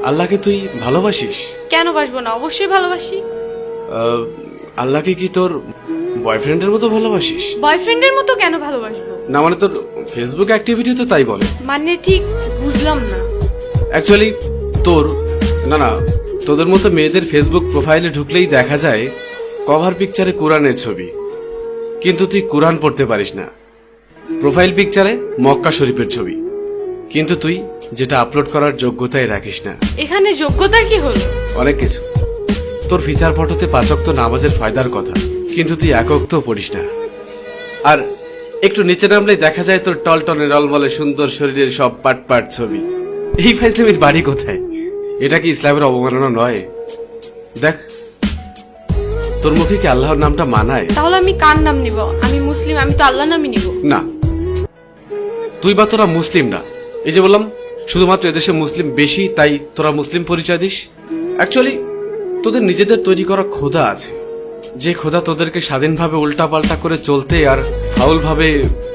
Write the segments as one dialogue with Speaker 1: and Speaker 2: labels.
Speaker 1: আল্লাহকে তুই ভালোবাসিস?
Speaker 2: কেন বাসবো না, অবশ্যই ভালোবাসি।
Speaker 1: আল্লাহকে কি তোর বয়ফ্রেন্ডের মতো ভালোবাসিস?
Speaker 2: বয়ফ্রেন্ডের মতো কেন ভালোবাসবো?
Speaker 1: না মানে তোর ফেসবুক অ্যাক্টিভিটি তো তাই বলে।
Speaker 2: মানে ঠিক বুঝলাম না।
Speaker 1: অ্যাকচুয়ালি তোর না তোদের মতো মেয়েদের ফেসবুক প্রোফাইলে ঢুকলেই দেখা যায় কভার পিকচারে কোরআনের ছবি, কিন্তু তুই কোরআন পড়তে পারিস না। প্রোফাইল পিকচারে মক্কা শরীফের ছবি, কিন্তু তুই যেটা আপলোড করার যোগ্যতাই রাখিস না।
Speaker 2: এখানে যোগ্যতার কি হলো?
Speaker 1: অনেক কিছু। তোর ফিচার ফটোতে 5 ওয়াক্ত নামাজের ফায়দার কথা, কিন্তু তুই 1 ওয়াক্তও পড়িস না। আর একটু নিচে নামলেই দেখা যায় তোর টলটনে রলমলে সুন্দর শরীরের সব পাট পাট ছবি। এই ফাইজলামির বাড়ি কোথায়? এটা কি ইসলামের অবমাননা নয়? দেখ, তোর মুখে কি আল্লাহর নামটা মানায়?
Speaker 2: তাহলে আমি কার নাম নিব? আমি মুসলিম, আমি তো আল্লাহর নামই নিব।
Speaker 1: না, তুই বা তোরা মুসলিম না। এই যে বললাম, শুধুমাত্র এদেশে মুসলিম বেশি তাই তোরা মুসলিম পরিচয় দিস। অ্যাকচুয়ালি তোদের নিজেদের তৈরি করা খোদা আছে, যে খোদা তোদেরকে স্বাধীনভাবে উল্টাপাল্টা করে চলতে আর ফাউল ভাবে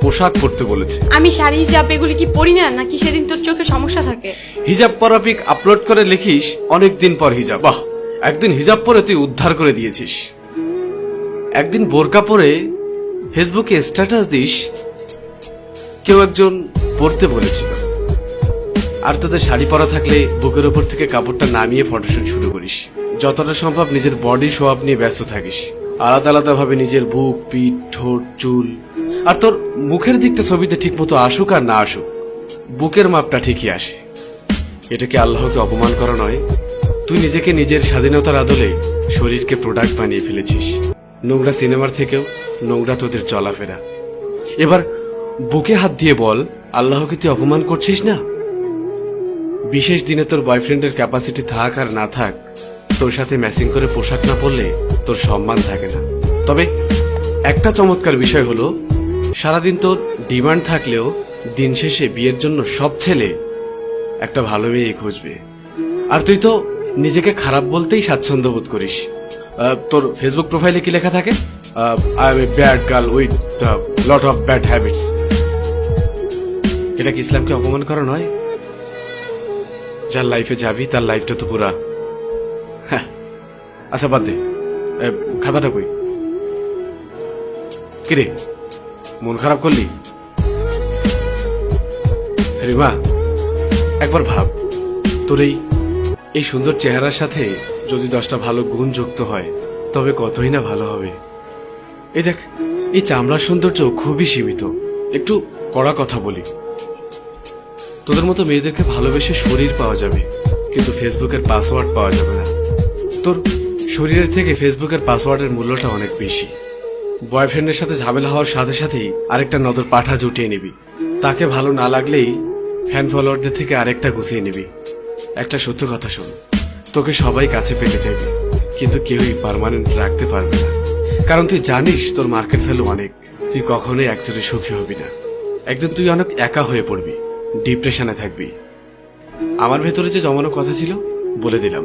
Speaker 1: পোশাক পরতে বলেছে।
Speaker 2: আমি শাড়ি হিজাব এগুলি কি পরি না, নাকি সেদিন তোর চোখে সমস্যা থাকে?
Speaker 1: হিজাব পরা পিক আপলোড করে লিখিস অনেকদিন পর হিজাব। বাহ, একদিন হিজাব পরে তুই উদ্ধার করে দিয়েছিস। একদিন বোরকা পরে ফেসবুকে স্ট্যাটাস দিস কেউ একজন পড়তে বলেছিল। আর তোদের শাড়ি পরা থাকলে বুকের ওপর থেকে কাপড়টা নামিয়ে ফটোশুট শুরু করিস। যতটা সম্ভব নিজের বডি শো আপ নিয়ে ব্যস্ত থাকিস। আলাদা আলাদা ভাবে নিজের বুক, পিঠ, ঠোঁট, চুল। আর তোর মুখের দিকটা ছবিতে ঠিক মতো আসুক আর না আসুক, বুকের মাপটা ঠিকই আসে। এটা কি আল্লাহকে অপমান করা নয়? তুই নিজেকে নিজের স্বাধীনতার আদলে শরীরকে প্রোডাক্ট বানিয়ে ফেলেছিস। নোংরা সিনেমার থেকেও নোংরা তোদের চলাফেরা। এবার বুকে হাত দিয়ে বল, আল্লাহকে তুই অপমান করছিস না? বিশেষ দিনে তোর বয়ফ্রেন্ডের ক্যাপাসিটি থাক আর না থাক, তোর সাথে ম্যাচিং করে পোশাক না পরলে তোর সম্মান থাকে না। তবে একটা চমৎকার বিষয় হলো, সারাদিন তোর ডিমান্ড থাকলেও দিন শেষে বিয়ের জন্য সব ছেলে একটা ভালো মেয়ে খুঁজবে। আর তুই তো নিজেকে খারাপ বলতেই স্বাচ্ছন্দ্য বোধ করিস। তোর ফেসবুক প্রোফাইলে কি লেখা থাকে? I M a bad girl with lot of bad habits. এটা কি ইসলামকে অপমান করা নয়? যার লাইফে যাবি তার লাইফটা তো পুরা। আচ্ছা বাদ দে, খাতাটা কই? কিরে, মন খারাপ করলি? রিমা, একবার ভাব, তোর এই সুন্দর চেহারার সাথে যদি 10টা ভালো গুণ যুক্ত হয় তবে কতই না ভালো হবে। এই দেখ, এই চামড়ার সৌন্দর্য খুবই সীমিত। একটু কড়া কথা বলি, তোদের মতো মেয়েদেরকে ভালোবেসে শরীর পাওয়া যাবে, কিন্তু ফেসবুকের পাসওয়ার্ড পাওয়া যাবে না। তোর শরীরের থেকে ফেসবুকের পাসওয়ার্ডের মূল্যটা অনেক বেশি। বয়ফ্রেন্ডের সাথে ঝামেলা হওয়ার সাথে সাথেই আরেকটা নজর পাঠা জুটিয়ে নিবি। তাকে ভালো না লাগলেই ফ্যান ফলোয়ারদের থেকে আরেকটা গুছিয়ে নিবি। একটা সত্য কথা শোন, তোকে সবাই কাছে পেতে চাইবে, কিন্তু কেউই পার্মানেন্ট রাখতে পারবে না। কারণ তুই জানিস তোর মার্কেট ভ্যালু অনেক। তুই কখনোই একজনে সুখী হবি না। একদিন তুই অনেক একা হয়ে পড়বি, ডিপ্রেশনে থাকবি। আমার ভেতরে যে জমানো কথা ছিল বলে দিলাম।